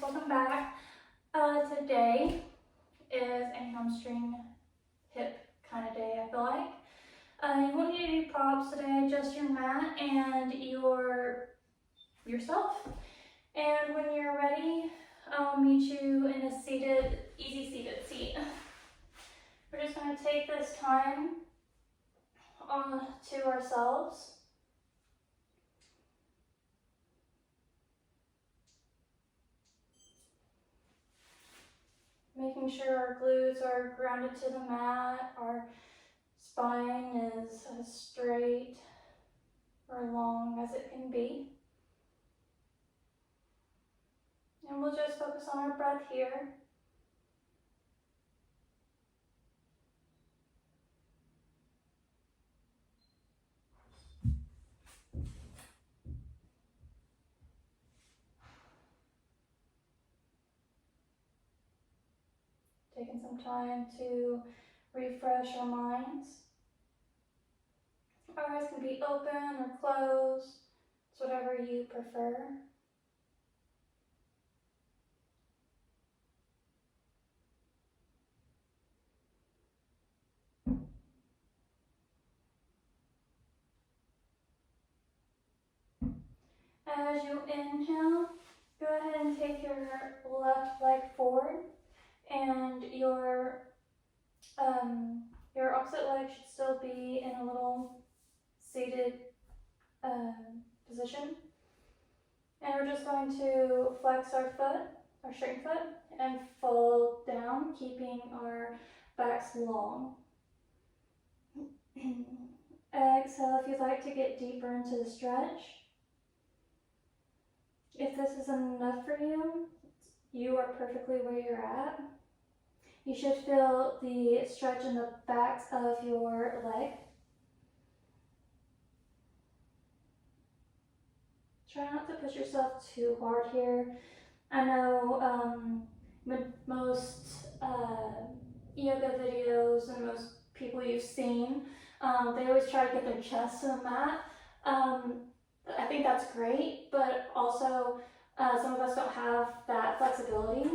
welcome back. Today is a hamstring hip kind of day, I feel like. You won't need any props today, just your mat and yourself. And when you're ready, I'll meet you in a easy seated seat. We're just going to take this time to ourselves. Making sure our glutes are grounded to the mat, our spine is as straight or long as it can be. And we'll just focus on our breath here. Taking some time to refresh our minds. Our eyes can be open or closed. It's whatever you prefer. As you inhale, go ahead and take your left leg forward, and your opposite leg should still be in a little seated position. And we're just going to flex our straighten foot, and fold down, keeping our backs long. Exhale if you'd like to get deeper into the stretch. If this is enough for you, you are perfectly where you're at. You should feel the stretch in the backs of your leg. Try not to push yourself too hard here. I know most yoga videos and most people you've seen, they always try to get their chest to the mat. I think that's great, but also some of us don't have that flexibility.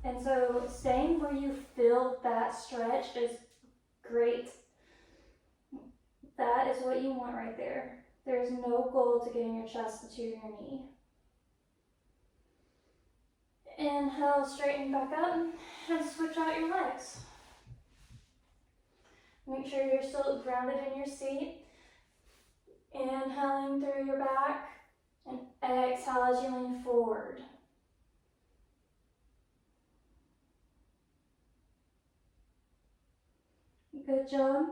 And so staying where you feel that stretch is great. That is what you want right there. There's no goal to getting your chest to your knee. Inhale, straighten back up and switch out your legs. Make sure you're still grounded in your seat. Inhaling through your back and exhale as you lean forward. Good job.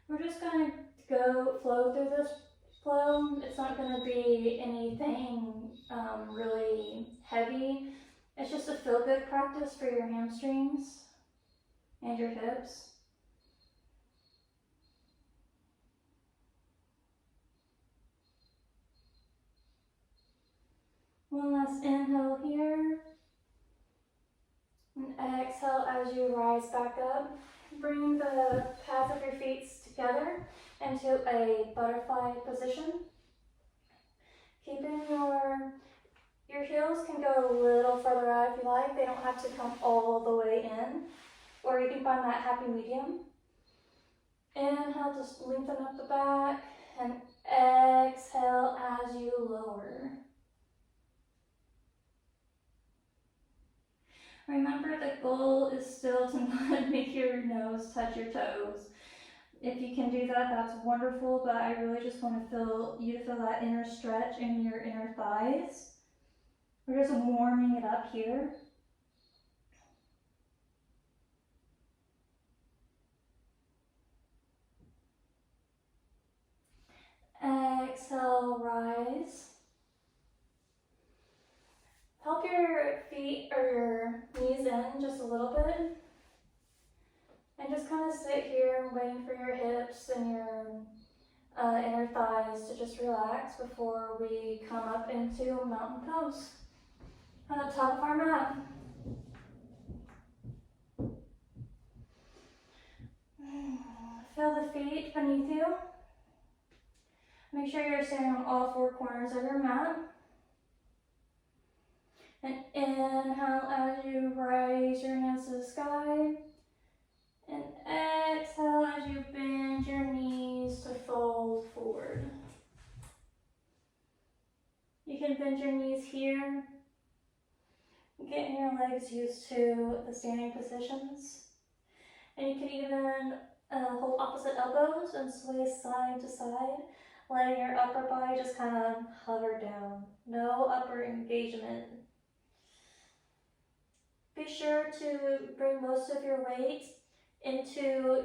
We're just going to flow through this flow. It's not going to be anything really heavy. It's just a feel-good practice for your hamstrings and your hips. One last inhale here. And exhale as you rise back up. Bring the pads of your feet together into a butterfly position. Keeping your heels can go a little further out if you like. They don't have to come all the way in. Or you can find that happy medium. Inhale, just lengthen up the back. And exhale as you lower. Remember, the goal is still to not make your nose touch your toes. If you can do that, that's wonderful, but I really just want to feel that inner stretch in your inner thighs. We're just warming it up here. Exhale, rise. Help your feet or your knees in just a little bit. And just kind of sit here waiting for your hips and your inner thighs to just relax before we come up into mountain pose on the top of our mat. Feel the feet beneath you. Make sure you're standing on all four corners of your mat. And inhale as you raise your hands to the sky. And exhale as you bend your knees to fold forward. You can bend your knees here, getting your legs used to the standing positions. And you can even hold opposite elbows and sway side to side, letting your upper body just kind of hover down. No upper engagement. Be sure to bring most of your weight into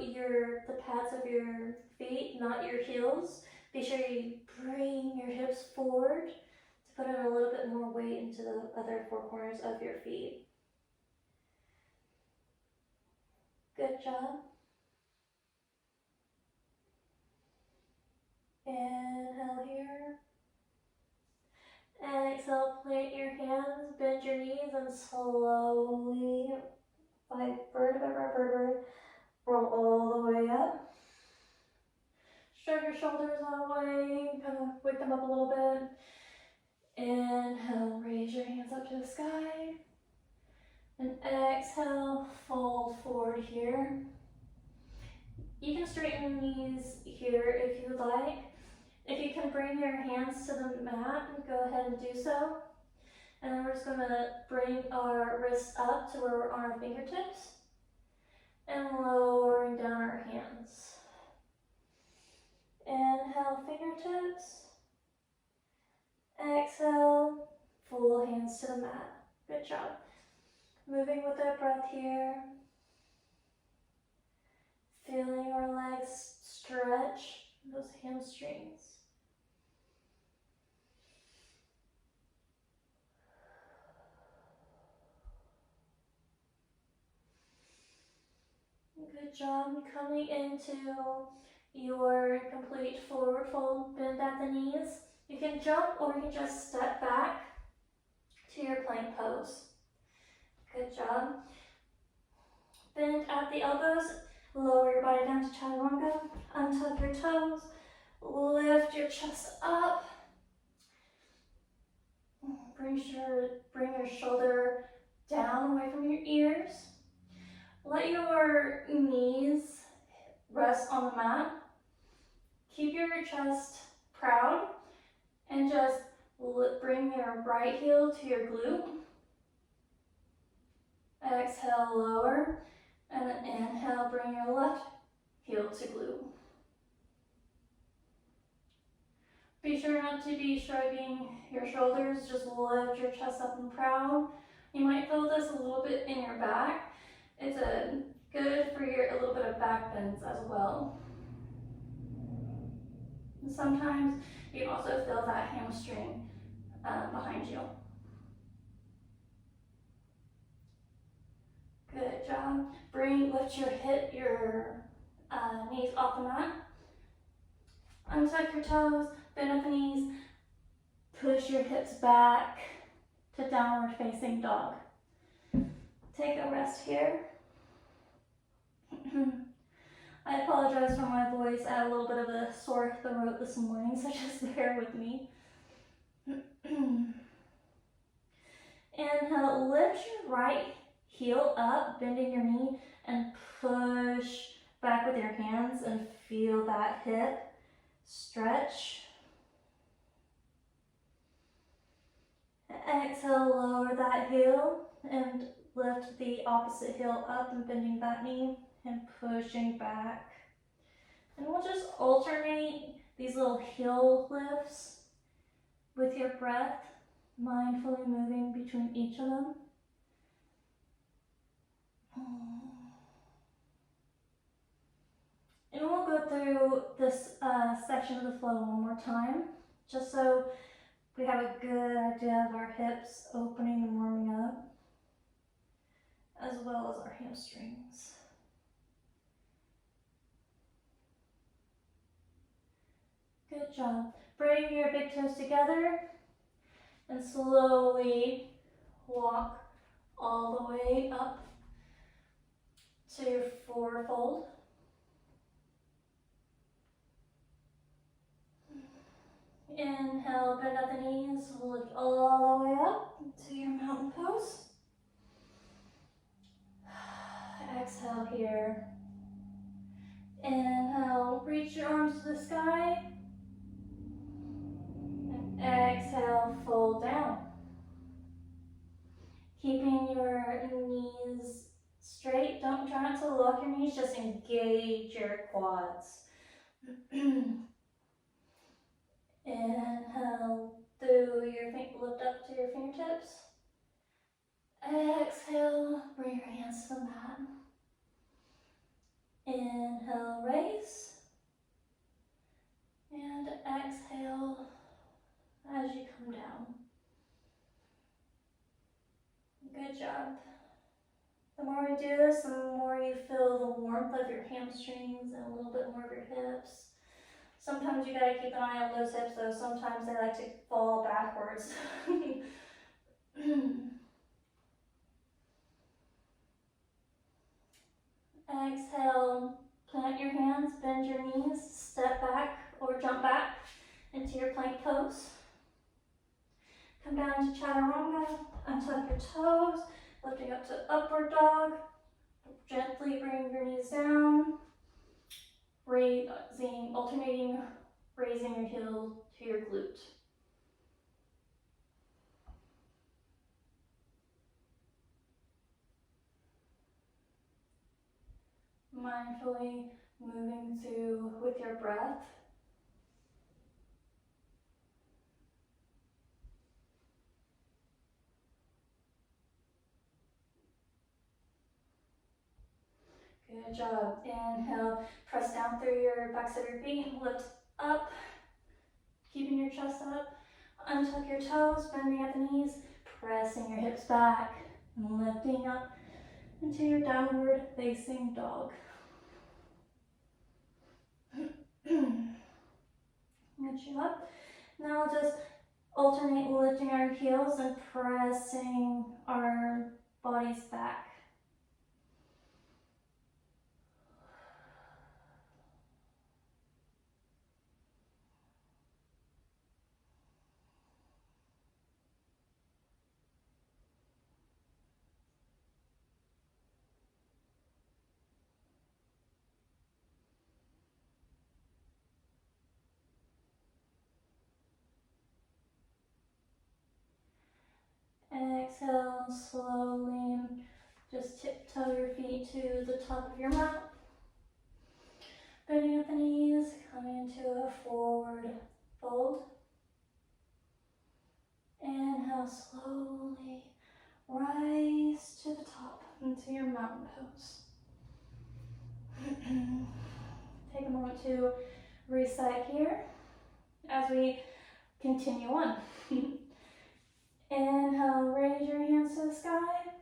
the pads of your feet, not your heels. Be sure you bring your hips forward to put in a little bit more weight into the other four corners of your feet. Good job. Inhale here. Exhale, plant your hands, bend your knees, and slowly, by vertebra by vertebra, roll all the way up. Shrug your shoulders all the way, kind of wake them up a little bit. Inhale, raise your hands up to the sky. And exhale, fold forward here. You can straighten your knees here if you would like. If you can bring your hands to the mat, go ahead and do so. And then we're just going to bring our wrists up to where we're on our fingertips. And lowering down our hands. Inhale, fingertips. Exhale, full hands to the mat. Good job. Moving with our breath here. Feeling our legs stretch, those hamstrings. Good job. Coming into your complete forward fold, bend at the knees. You can jump or you can just step back to your plank pose. Good job. Bend at the elbows, lower your body down to chaturanga, untuck your toes, lift your chest up. Bring your shoulder down away from your ears. Let your knees rest on the mat. Keep your chest proud and just bring your right heel to your glute. Exhale, lower, and then inhale, bring your left heel to glute. Be sure not to be shrugging your shoulders, just lift your chest up and proud. You might feel this a little bit in your back. It's good for a little bit of back bends as well. And sometimes you can also feel that hamstring behind you. Good job. Lift your knees off the mat. Untuck your toes, bend at the knees. Push your hips back to downward facing dog. Take a rest here. I apologize for my voice. I had a little bit of a sore throat this morning, so just bear with me. Inhale, lift your right heel up, bending your knee, and push back with your hands and feel that hip stretch. Exhale, lower that heel and lift the opposite heel up and bending that knee and pushing back. And we'll just alternate these little heel lifts with your breath, mindfully moving between each of them. And we'll go through this section of the flow one more time, just so we have a good idea of our hips opening and warming up, as well as our hamstrings. Good job. Bring your big toes together and slowly walk all the way up to your forward fold. Inhale, bend at the knees, lift all the way up to your mountain pose. Exhale here. Inhale, reach your arms to the sky. And exhale, fold down. Keeping your knees straight. Don't try not to lock your knees, just engage your quads. Inhale, lift up to your fingertips. Exhale, bring your hands to the mat. Inhale, raise. And exhale as you come down. Good job. The more we do this, the more you feel the warmth of your hamstrings and a little bit more of your hips. Sometimes you gotta keep an eye on those hips though. Sometimes they like to fall backwards. Exhale, plant your hands, bend your knees, step back or jump back into your plank pose. Come down to chaturanga, untuck your toes, lifting up to upward dog. Gently bring your knees down, alternating, raising your heel to your glute. Mindfully moving through with your breath. Good job. Inhale, press down through your backs of your feet, lift up, keeping your chest up. Untuck your toes, bending at the knees, pressing your hips back, and lifting up into your downward facing dog. Good job. Now just alternate lifting our heels and pressing our bodies back. Exhale slowly and just tiptoe your feet to the top of your mat. Bending at the knees, coming into a forward fold. Inhale slowly, rise to the top into your mountain pose. Take a moment to reset here as we continue on. Inhale, raise your hands to the sky.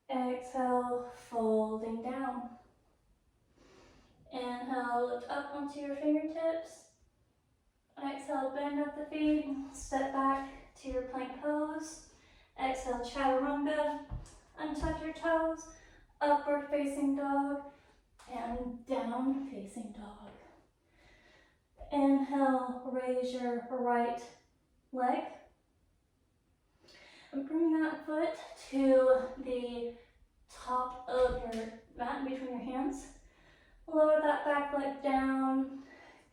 Exhale, folding down. Inhale, lift up onto your fingertips. Exhale, bend at the feet, step back to your plank pose. Exhale, chaturanga, untuck your toes, upward facing dog, and down facing dog. Inhale, raise your right leg. And bring that foot to the top of your mat between your hands. Lower that back leg down,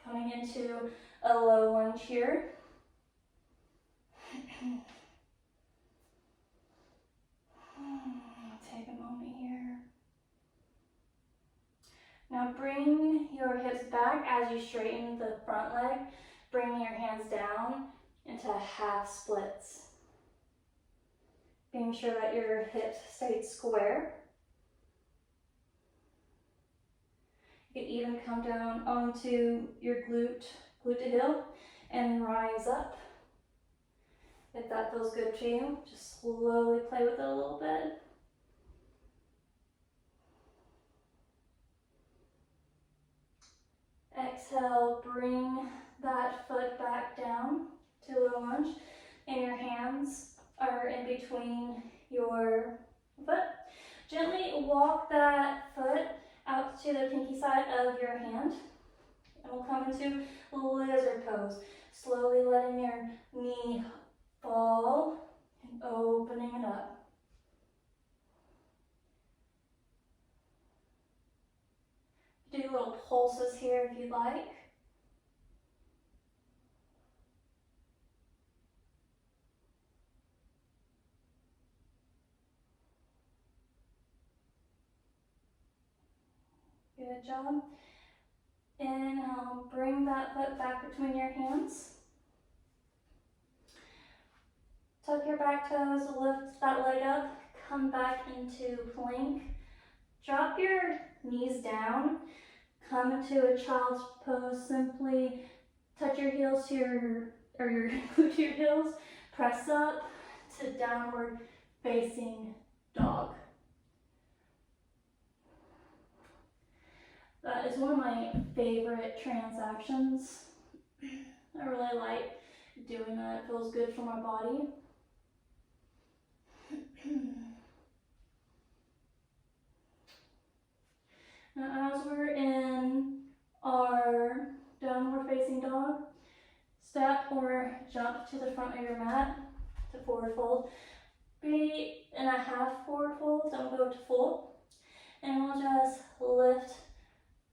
coming into a low lunge here. Take a moment here. Now bring your hips back as you straighten the front leg, bringing your hands down into half splits. Being sure that your hips stay square. You can even come down onto your glute to heel, and rise up. If that feels good to you, just slowly play with it a little bit. Exhale, bring that foot back down to a lunge, and your hands are in between your foot. Gently walk that foot out to the pinky side of your hand, and we'll come into lizard pose. Slowly letting your knee fall and opening it up. Do little pulses here if you'd like. Good job. Inhale, bring that foot back between your hands. Tuck your back toes, lift that leg up, come back into plank. Drop your knees down, come into a child's pose. Simply touch your heels to your glute to your heels, press up to downward facing dog. That is one of my favorite transactions. I really like doing that. It feels good for my body. Now, as we're in our downward facing dog, step or jump to the front of your mat to forward fold. Be in a half forward fold, don't go to full. And we'll just lift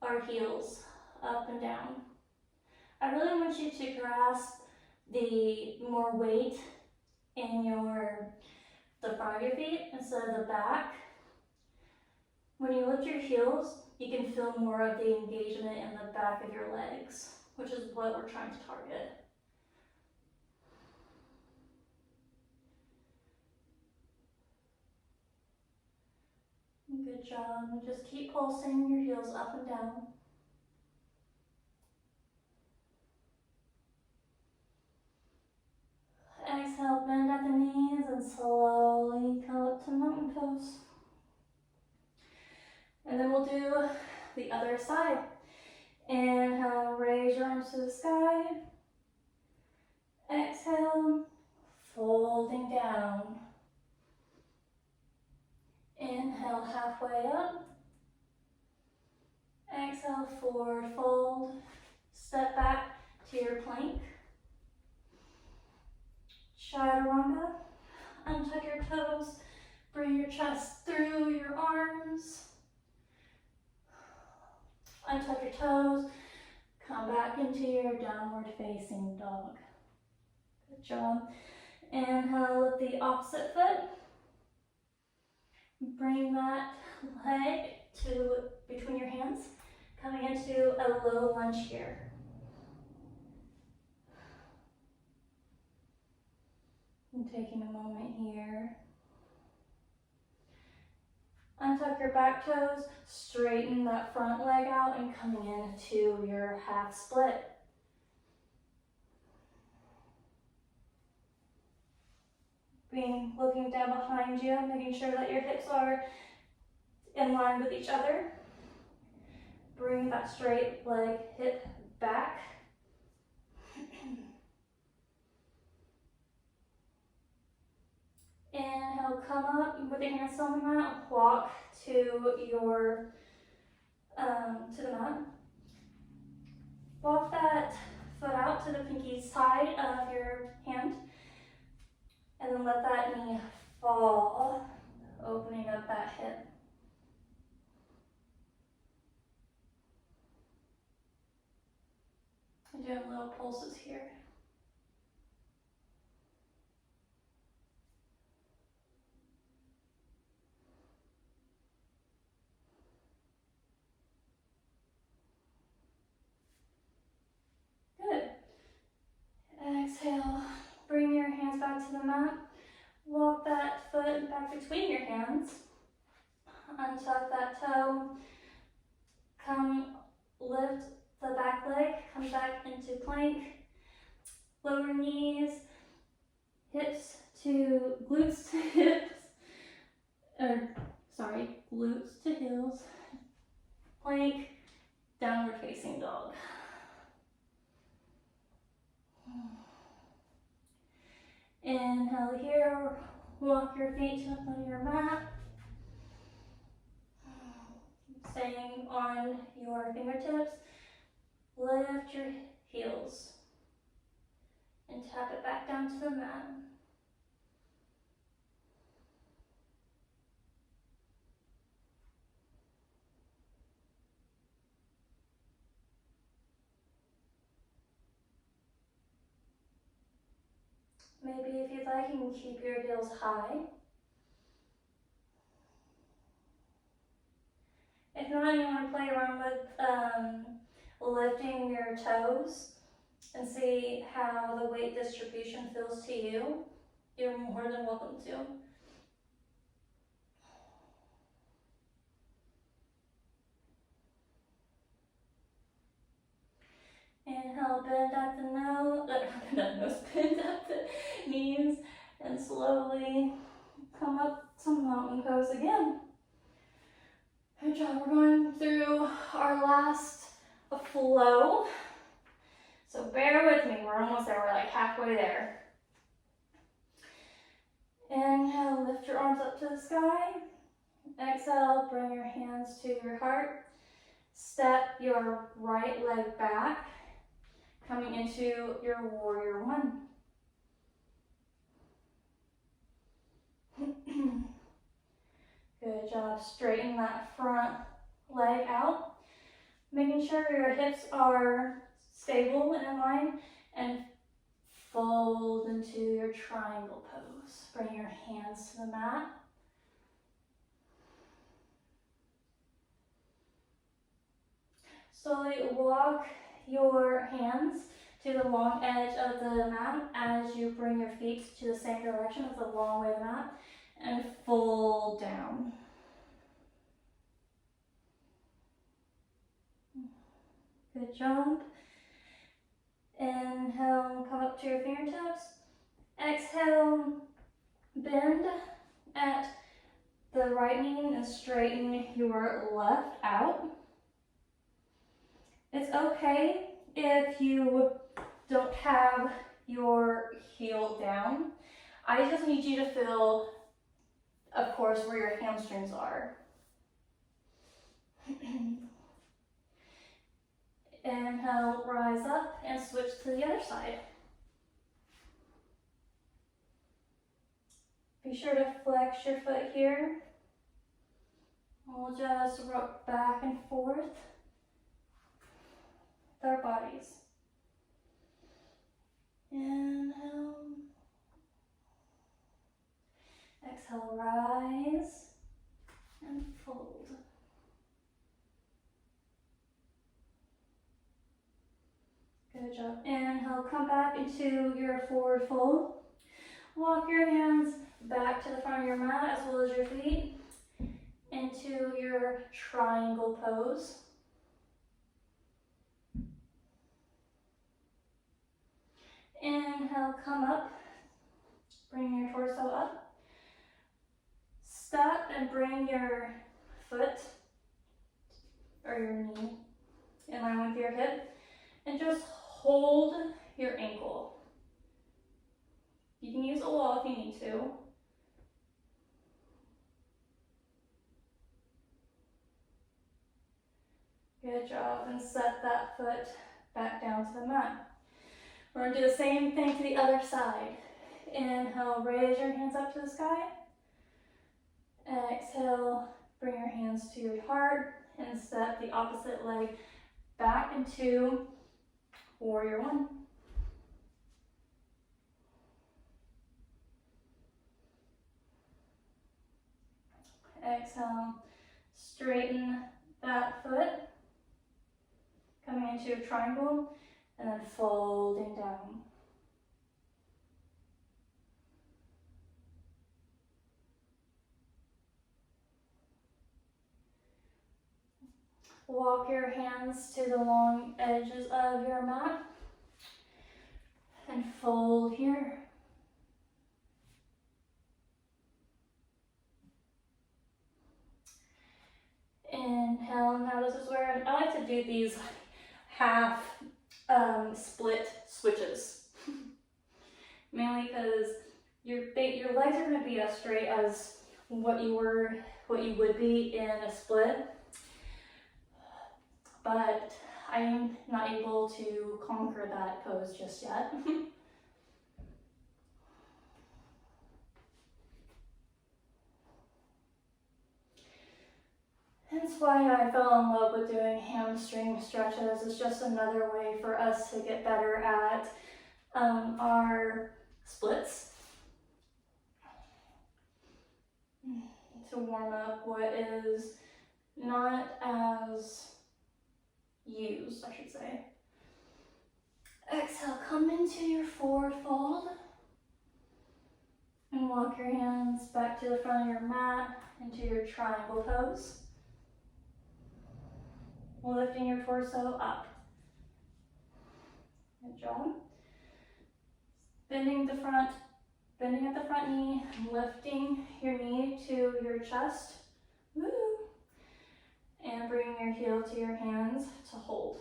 our heels up and down. I really want you to grasp the more weight in the front of your feet instead of the back. When you lift your heels, you can feel more of the engagement in the back of your legs, which is what we're trying to target. Good job. And just keep pulsing your heels up and down. Exhale, bend at the knees and slowly come up to mountain pose. And then we'll do the other side. Inhale, raise your arms to the sky. Exhale, folding down. Inhale, halfway up. Exhale, forward fold. Step back to your plank. Chaturanga. Untuck your toes. Bring your chest through your arms. Untuck your toes. Come back into your downward facing dog. Good job. Inhale, lift the opposite foot. Bring that leg to between your hands. Coming into a low lunge here. And taking a moment here. Untuck your back toes, straighten that front leg out and coming into your half split. Looking down behind you, making sure that your hips are in line with each other. Bring that straight leg, hip back. Inhale, come up with your hands on the mat, walk to your to the mat. Walk that foot out to the pinky side of your hand, and then let that knee fall, opening up that hip. I'm doing little pulses here. Exhale, bring your hands back to the mat. Walk that foot back between your hands. Untuck that toe. Come lift the back leg. Come back into plank. Lower knees. Hips to glutes to hips. Glutes to heels. Plank. Downward facing dog. Inhale here, walk your feet to the front of your mat. Staying on your fingertips. Lift your heels and tap it back down to the mat. Maybe if you'd like, you can keep your heels high. If not, you want to play around with lifting your toes and see how the weight distribution feels to you. You're more than welcome to. Inhale, bend at the nose, bend at the knees, and slowly come up to mountain pose again. Good job. We're going through our last flow. So bear with me, we're almost there, we're like halfway there. Inhale, lift your arms up to the sky. Exhale, bring your hands to your heart. Step your right leg back, coming into your warrior one. Good job. Straighten that front leg out, making sure your hips are stable and in line, and fold into your triangle pose. Bring your hands to the mat. Slowly walk your hands to the long edge of the mat as you bring your feet to the same direction as the long way of the mat, and fold down. Good job. Inhale, come up to your fingertips. Exhale, bend at the right knee and straighten your left out. It's okay if you don't have your heel down. I just need you to feel, of course, where your hamstrings are. Inhale, rise up and switch to the other side. Be sure to flex your foot here. We'll just rock back and forth with our bodies. Inhale. Exhale, rise and fold. Good job. Inhale, come back into your forward fold. Walk your hands back to the front of your mat as well as your feet into your triangle pose. Inhale, come up. Bring your torso up. Step and bring your foot or your knee in line with your hip, and just hold your ankle. You can use a wall if you need to. Good job, and set that foot back down to the mat. We're going to do the same thing to the other side. Inhale, raise your hands up to the sky. Exhale, bring your hands to your heart and step the opposite leg back into warrior one. Exhale, straighten that foot, coming into a triangle, and then folding down. Walk your hands to the long edges of your mat and fold here. Inhale. Now this is where I like to do these half split switches. Mainly because your legs are going to be as straight as what you would be in a split. But I am not able to conquer that pose just yet. That's why I fell in love with doing hamstring stretches. It's just another way for us to get better at our splits. To warm up what is not as used, I should say. Exhale, come into your forward fold and walk your hands back to the front of your mat into your triangle pose. Lifting your torso up. Good job. Bending at the front knee, and lifting your knee to your chest. Woo. And bringing your heel to your hands to hold.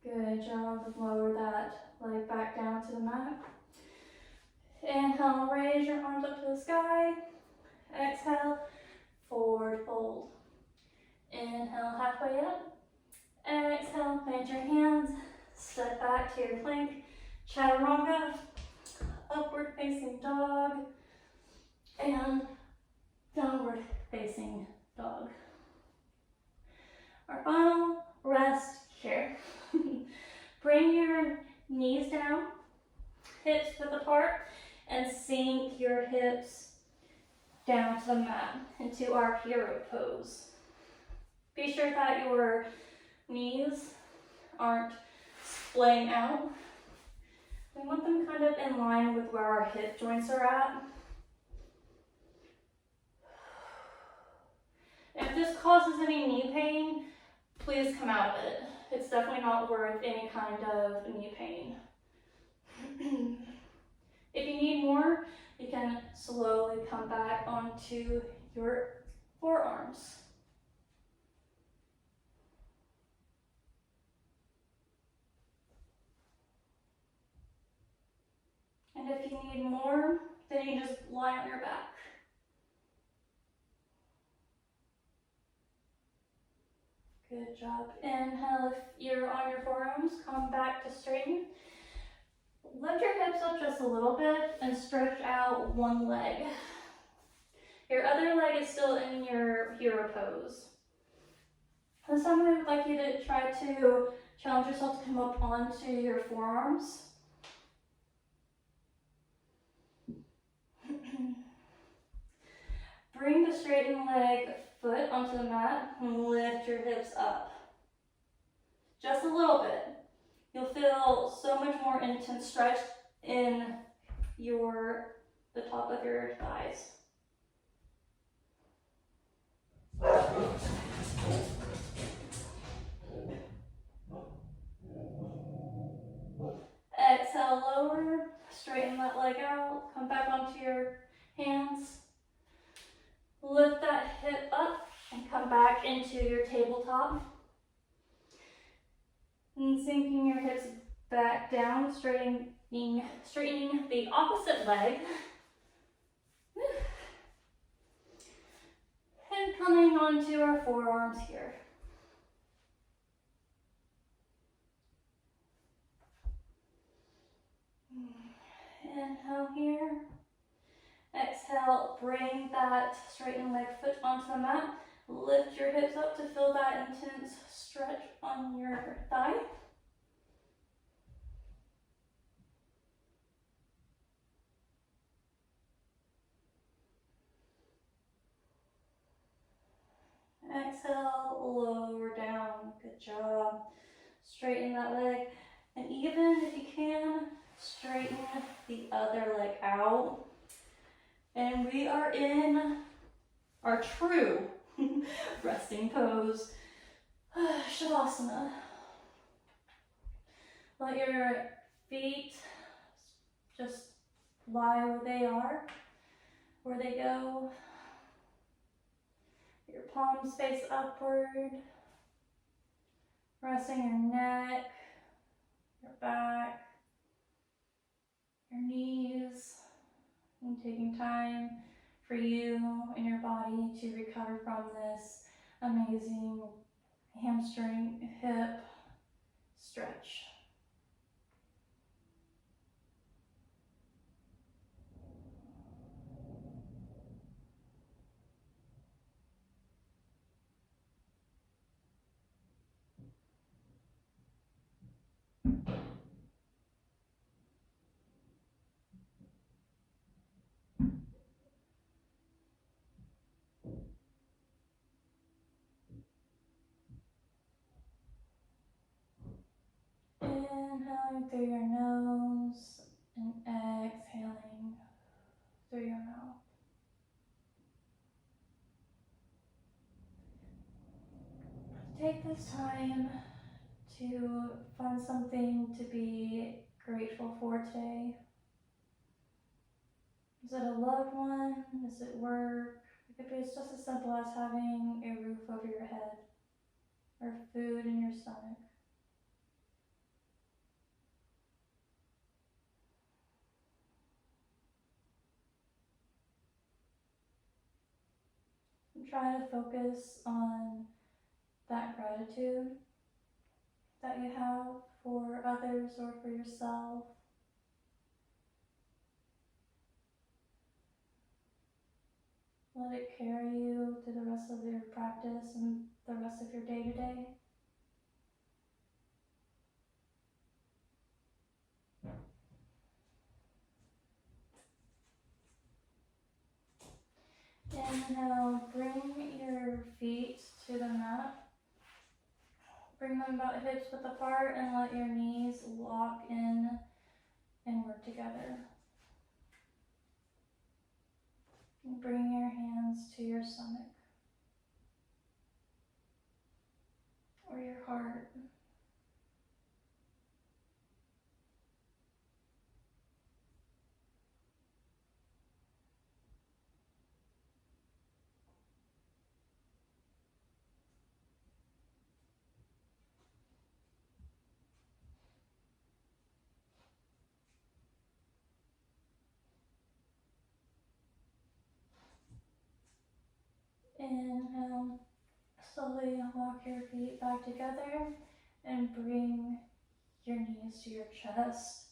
Good job. Lower that leg back down to the mat. Inhale, raise your arms up to the sky. Exhale, forward fold. Inhale, halfway up. Exhale, plant your hands. Step back to your plank. Chaturanga. Upward facing dog. And downward facing dog. Our final rest here. Bring your knees down, hips width apart, and sink your hips down to the mat into our hero pose. Be sure that your knees aren't splaying out. We want them kind of in line with where our hip joints are at. If this causes any knee pain, please come out of it. It's definitely not worth any kind of knee pain. If you need more, you can slowly come back onto your forearms. And if you need more, then you just lie on your back. Good job. Inhale, if you're on your forearms, come back to straighten. Lift your hips up just a little bit and stretch out one leg. Your other leg is still in your hero pose. This time I would like you to try to challenge yourself to come up onto your forearms. Bring the straightened leg foot onto the mat and lift your hips up. Just a little bit. You'll feel so much more intense stretch in the top of your thighs. Exhale, lower, straighten that leg out, come back onto your hands. Lift that hip up and come back into your tabletop. And sinking your hips back down, straightening the opposite leg. And coming onto our forearms here. Inhale here. Exhale, bring that straightened leg foot onto the mat. Lift your hips up to feel that intense stretch on your thigh. Exhale, lower down. Good job. Straighten that leg. And even if you can, straighten the other leg out. And we are in our true resting pose, Shavasana. Let your feet just lie where they are, where they go. Your palms face upward, resting your neck, your back, your knees, and taking time for you and your body to recover from this amazing hamstring hip stretch. Inhaling through your nose and exhaling through your mouth. Take this time to find something to be grateful for today. Is it a loved one? Is it work? It could be just as simple as having a roof over your head or food in your stomach. And try to focus on that gratitude that you have for others or for yourself. Let it carry you through the rest of your practice and the rest of your day-to-day. Inhale, bring your feet to the mat. Bring them about hips width apart and let your knees lock in and work together. And bring your hands to your stomach or your heart. Inhale, slowly walk your feet back together and bring your knees to your chest.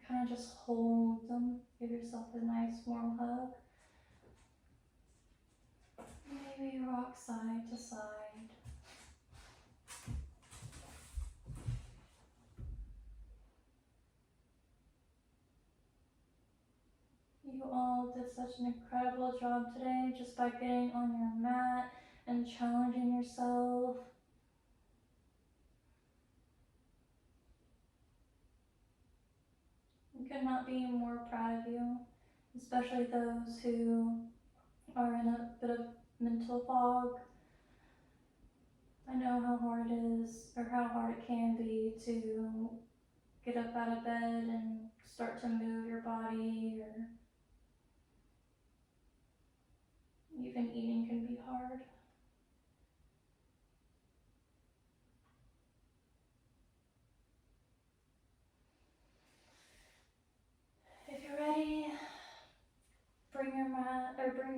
Kind of just hold them, give yourself a nice warm hug. Maybe rock side to side. You all did such an incredible job today just by getting on your mat and challenging yourself. I could not be more proud of you, especially those who are in a bit of mental fog. I know how hard it is, or how hard it can be to get up out of bed and start to move your body, or even eating can be hard. If you're ready, bring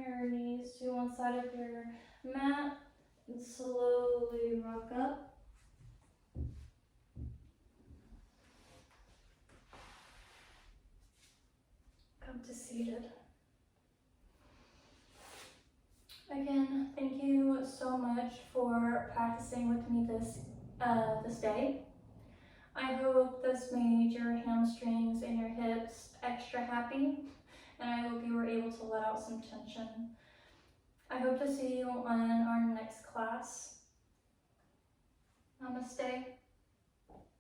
your knees to one side of your mat and slowly rock up. Come to seated. Again, thank you so much for practicing with me this day. I hope this made your hamstrings and your hips extra happy, and I hope you were able to let out some tension. I hope to see you on our next class. Namaste.